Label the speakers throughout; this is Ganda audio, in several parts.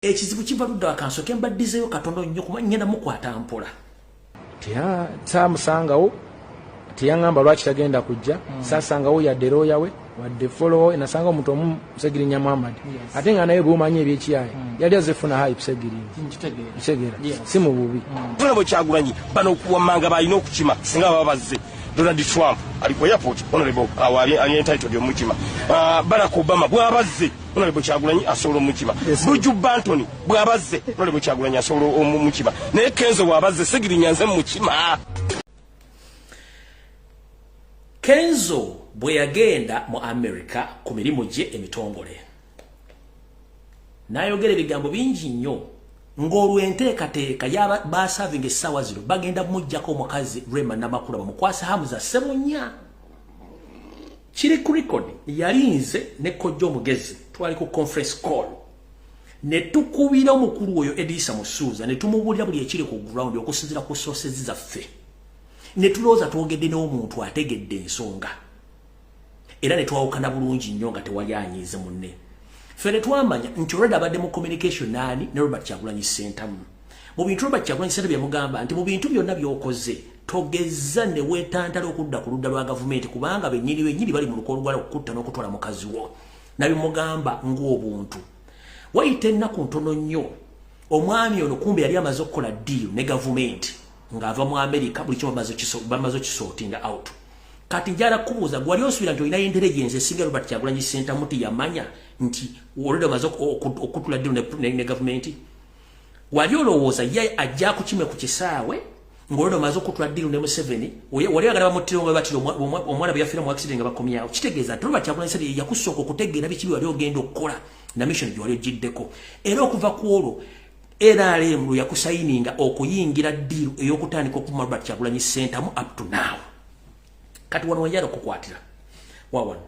Speaker 1: Ekizibu kiva ludda wakanso kembaddizeyo katondo nnyo kuba ngenda mukwata mpola.
Speaker 2: Samusangawo tiyangamba lwaki tagenda kujja sasangawo yadde looya we wadde follow enasanga omuntu omu Segirinya Muhammad ate nga naye bw'omanyi ebyekiyaye yali azefuna hype Segirinya si mu bubi
Speaker 3: tulabo Kyagulanyi bano okuwamanga balina okukima singa baba bazze Donald Trump ali ku airport honorable awali entitled omukima Barack Obama bwabazze honorable Kyagulanyi asobola omukima Buju Anthony bwabazze honorable Kyagulanyi asobola omukima naye Kenzo bwabazze Segirinya nze mukima.
Speaker 1: Kenzo bwe yagenda mu America ku mirimu gye emitongole n'ayogera ebigambo bingi nnyo ng'olwenteekateeka yaba basavinga essaawa zino bagenda mujjako omukazi Rema Namakula bamukwasa Hamza Semunya kiri ku record yalinze ne Kojja omugezi twali ku conference call ne tukubira omukulu oyo Eddy Musuuza ne tumubuulira buli ekiri ku ground okusinziira ku sources zaffe ne tulooza twogedde n'omuntu ategedde ensonga era ne twawukana bulungi nnyo nga tewali anyiize munne ffe ne twamanya nti olwedde abadde mu communication naani ne Robert Kyagulanyi Ssentamu mu bintu Robert Kyagulanyi Ssentamu byamugamba nti mu bintu byonna by'okoze togeza ne weetantala okudda ku ludda lwa gavumenti kubanga bennyini bali mu lukolo lwa okutta n'okutwala mukazi wo nabimugamba ng'obuntu wayita ennaku ntono nnyo omwami ono kumbe yali amaze okukola deal ne gavumenti ng'ava mu America buli kimu bamaze okisootinga out kati njala kubuuza gwali osubira nti olina intelligence esinga Robert Kyagulanyi Ssentamu yamanya nti olwedde amaze okutula deal ne gavumenti wali olowooza ye ajja kukime ku kisaawe ng'olwedde amaze okutula deal ne Museveni wali oyagala bamuttire nga batira omwana bwe yafiira mu accident nga bakomyawo kitegeeza nti Robert Kyagulanyi Ssentamu yakusooka okutegeera biki bye wali ogenda okukola na mission gye wali ogiddeko era okuva ku olwo NRM yakusayininga okuyingira deal ey'okutandika okuma Robert Kyagulanyi Ssentamu up to now kati wano wanjala okukwatira wawano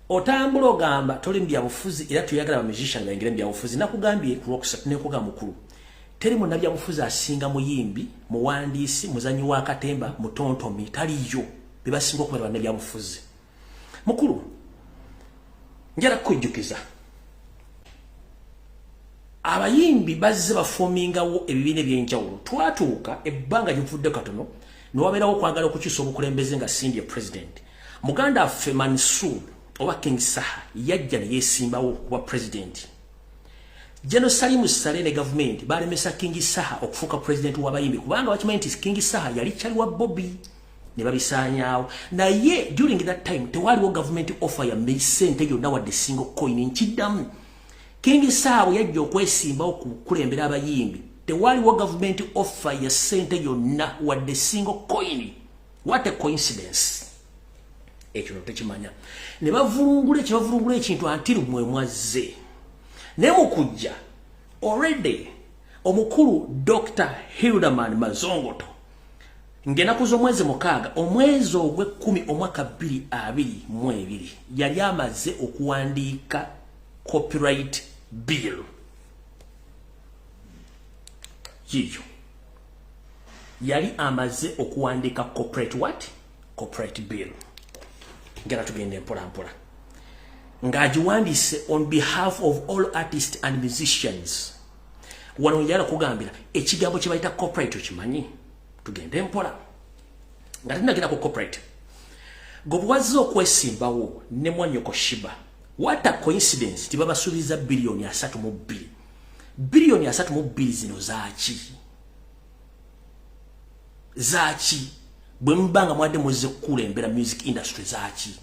Speaker 1: otambula ogamba toli mbyabufuzi era tuyagala bamuzician bayingire mbyabufuzi nakugambye ku Lwokusatu nekugamba mukulu teri munnabyabufuzi asinga muyimbi muwandiisi muzanyi wa katemba mutontomi taliyo bebasinga okumala bannabyabufuzi mukulu njala kukujjukiza abayimbi bazze bafomingawo ebibiina ebyenjawulo twatuuka ebbanga ly'ovudde katono niwabeerawo okwagala okukyusa obukulembeze nga sindi president muganda affe Mansour oba King Saha yajja ne yeesimbawo okuba president General Salimu Saleh ne government balemesa King Saha okufuuka president w'abayimbi kubanga bakimanyi nti King Saha yali kyali wa Bobi ne babisaanyaawo naye during that time tewaliwo government offer ya sente yonna wadde single coin nkiddamu King Saha yajja okwesimbawo ku kulembera abayimbi tewaliwo government offer ya sente yonna wadde single coin. What a coincidence. Ekyo tekimanya ne bavulungula ekintu antiru mwe mwazze ne mukujja already omukulu Dr. Hilderman Mazongoto ngenaku z'omwezi mukaaga omwezi ogw'ekkumi omwaka 2022 yali amaze okuwandiika copyright bill yiyo yali amaze okuwandiika corporate bill ngera tugende mpola ng'agiwandiise on behalf of all artists and musicians wano njala kugambira ekigambo kye bayita corporate okimanyi tugende mpola nga tinagenda ku corporate gobwazze okwesimbawo ne Mwanyoko Shiba. What a coincidence tibabasuubiza billion 32 billion 32 zino zaaki bwe mbanga mwadde muze kukulembera music industry zaaki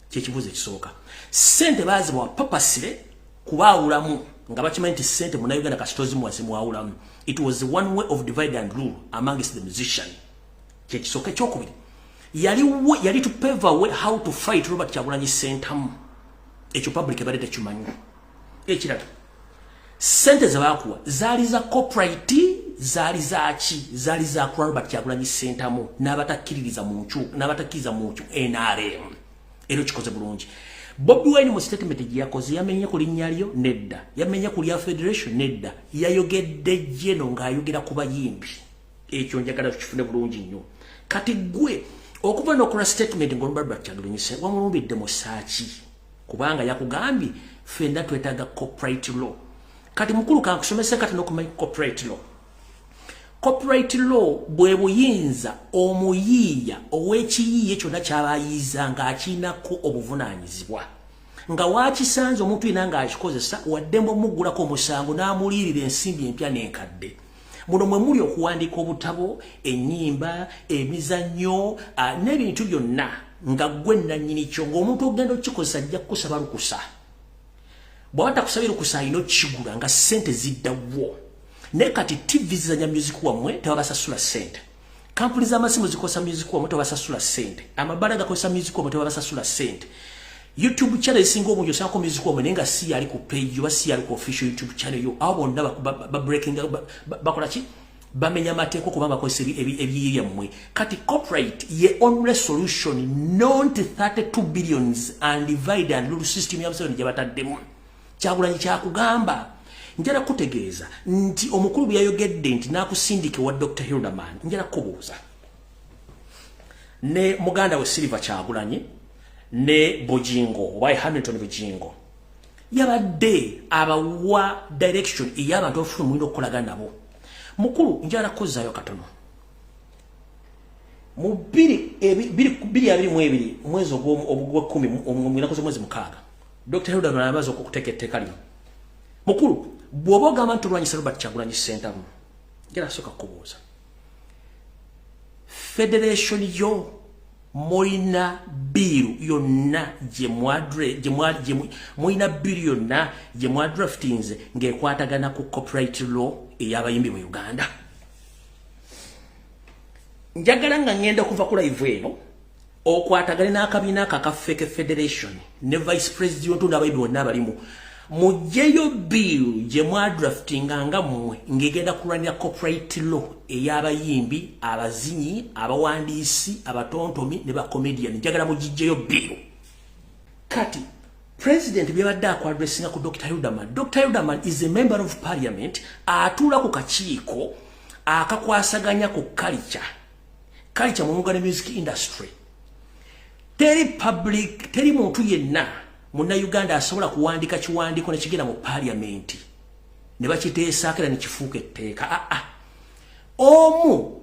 Speaker 1: kyekibuzo ekisooka sente baazibwa papasire kubaawulamu nga bakimanyi nti sente mu Uganda kasitozi mwasi mwawulamu. It was one way of divide and rule amongst the musician kyekisooka ekyokubiri yali to pave a way how to fight Robert Kyagulanyi Ssentamu ekyo public ebadde tekimanyi. Ekirala sente zebakuwa zaali za corporate zaali za Robert Kyagulanyi Ssentamu n'abatakkiririza mu NRM ero kikoze bulungi. Bobi Wine mu statement gye yakoze yamenye ku linnya lyo nedda yamenye ku lya federation nedda yayogedde jeno ng'ayogera ku bayimbi ekyo njagala tukifune bulungi nnyo kati gwe okuva n'okola statement ng'olumba Robert Kyagulanyi Ssentamu wamulumbidde mu saaki kubanga yakugambye fenda twetaaga corporate law kati mukulu kankusomesa kati n'okumanyi corporate law. Corporate law bwe buyinza omuyiiya ow'ekiyiiye kyonna ky'abayiiza ng'akiinako obuvunaanyizibwa. Nga wakisanze omuntu yenna ng'akikozesa waddembe omuggulako omusango n'amuliirira ensimbi empya n'enkadde. Muno mwe muli okuwandiika obutabo, ennyimba, emizannyo, n'ebintu byonna nga gwe nannyini kyo ng'omuntu ogenda okukikozesa ajja kukusaba lukusa. Bw'aba takusabye lukusa alina okikigula nga ssente ziddawo. Ne kati TV zizanya music wamwe tebabasasula ssente. Kampuni z'amasimu zikosa music wamwe tebabasasula ssente. Amabala gakozesa music wamwe tebabasasula ssente. YouTube channel isinga omungi osako music wamwe nenga si yali ku page oba si yali ku official YouTube channel yo abo bonna ba breaking bakola ki bamenya mateeko kubanga ko ebiyiye mmwe. Kati corporate ye only solution non to 32 billions and divide and rule system y'abasoni gyabataddemu. Kyagulanyi kyakugamba njala kutegeeza nti omukulu byayogedde nti nakusindike wa Dr. Hilderman njala kubuuza ne muganda we Silver Kyagulanyi ne Bojingo oba Hamilton Bojingo yabadde abawa direction y'abantu ofuna mulindo okukolaga nabo. Mukulu njala kuzaayo katono mu 2022 mwezi ogw'ekumi mwezi mukaaga Dr. Hilderman amaze okuteeketteeka lino. Mukulu bw'oba ogamba nti olwanyisa Robert Kyagulanyi Ssentamu njala soka kubuuza federation yo moina biru yonna moina biru yonna gye mwadraftinze ng'ekwatagana ku corporate law ey'abayimbi mu Uganda. Njagala nga ngenda kuva ku live eno okwatagane n'akabiina ka fake federation ne vice president n'abayimbi bonna abalimu mujjeyo biru gye mwadraftinga nga mmwe ng'egenda kulwanira corporate law ey'abayimbi, abazinyi, abawandiisi, abatontomi ne bakomedian. Njagala mugijjeyo biru. Kati president byabadde akwadressinga ku Dr. Hilderman. Dr. Hilderman is a member of parliament atuula ku kakiiko akakwasaganya ku culture mu Uganda music industry. Teri muntu yenna muna Uganda asobola kuwandika kiwandiiko ne kigenda mu parliament ne bakiteesaakira ne kifuuka etteeka. Omu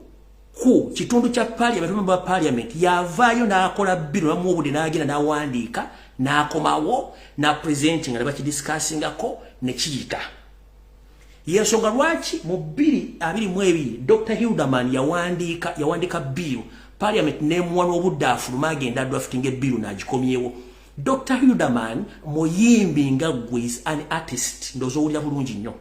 Speaker 1: ku kitundu kya parliament yavaayo n'akola biru n'amuwobudde n'agenda n'awandiika n'akomawo na presenting nga bakidiscussingako ne kiyita. Yensonga lwaki mu 2022 Dr. Hilderman yawandiika biru parliament n'emuwa n'obudde afuluma agenda drafting ebiru n'agikomyewo. Dr. Hilderman muyimbi nga gwe is an artist ndozo owulira bulungi nnyo.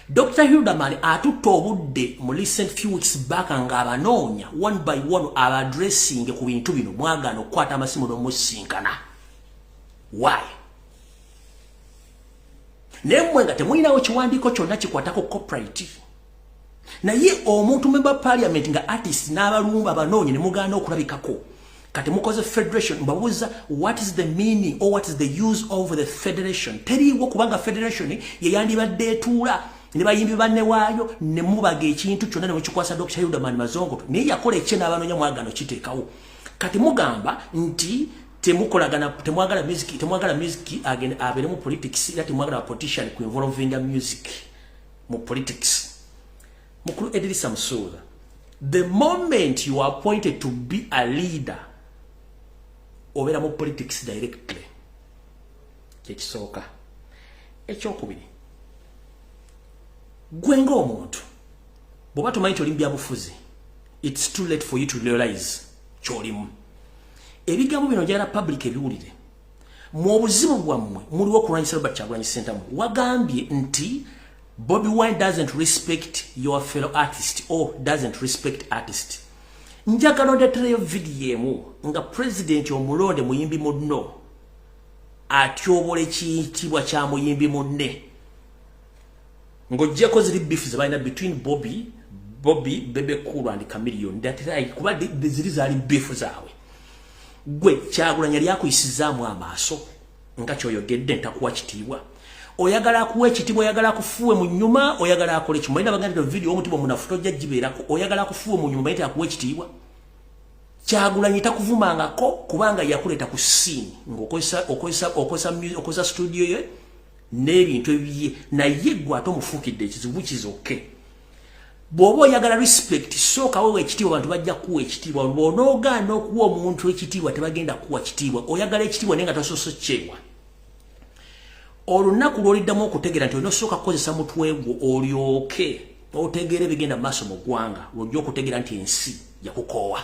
Speaker 1: Dr. Hilderman atutta obudde mu recent few weeks back nga abanoonya one by one addressing ku bintu bino mwagaana okukwata amasimu n'omusinkana. Why? Nemwe nga temulinawo kiwandiiko kyonna kikwatako corporate. Naye omuntu member parliament nga artist n'abalumba abanoonya ne mugaana okulabikako. Kati mukoze federation mbabuuza what is the meaning or what is the use of the federation. Teriiwo kubanga federation ye yandibadde etuula ne bayimbi banne waayo ne mubaga ekintu kyonna ne mukikwasa Dr. Hilderman mazongoto naye yakola ekye n'abanoonya mwagaano kiteekawo. Kati mugamba nti temwagala music abeere mu politics era temwagala politician ku involving music mu politics. Mukulu Eddy Samusuula, the moment you are appointed to be a leader obeera mu politics directly. Kyekisooka. Ekyokubiri, gwe ng'omuntu bw'oba tomanyi nti oli mu byabufuzi, it's too late for you to realize ky'olimu. Ebigambo bino njagala public ebiwulire. Mu obuzibu bwammwe muliwo okulwanyisa Robert Kyagulanyi Ssentamu. Wagambye nti Bobi Wine doesn't respect your fellow artist or doesn't respect artist. Njagala ondetereyo video emu nga president omulonde muyimbi munno atyobola ekiyitibwa kya muyimbi munne ng'oggyeko ziri beef ze balina between Bobi, Bebe Cool and Chameleon. Kuba ziri zaali beef zaabwe. Gwe Kyagulanyi yali akuyisizaamu amaaso nga kyoyogedde ntakuwa kitiibwa. Oyagala akuwa ekitiibwa, oyagala akufuwe mu nnyuma, oyagala akole ki? Mulina bagambye video omutima munafu tojja gibeerako. Oyagala akufuwe mu nnyuma ate akuwa ekitiibwa. Kyagulanyi takuvumangako kubanga yakuleeta ku scene ng'okozesa studio ye n'ebintu ebiye naye gwe ate omufukidde ekizibu kizoke bw'oba oyagala respect sooka wewe ekitiibwa abantu bajja kuwa ekitiibwa bw'onoogaana okuwa omuntu ekitiibwa tebagenda kuwa kitiibwa oyagala ekitiibwa naye nga tosoose kyewa olunaku lw'oliddamu okutegeera nti olina osooka kukozesa mutwe gwo olyoke otegeera ebigenda mu maaso mu ggwanga lw'ojja okutegeera nti ensi yakukoowa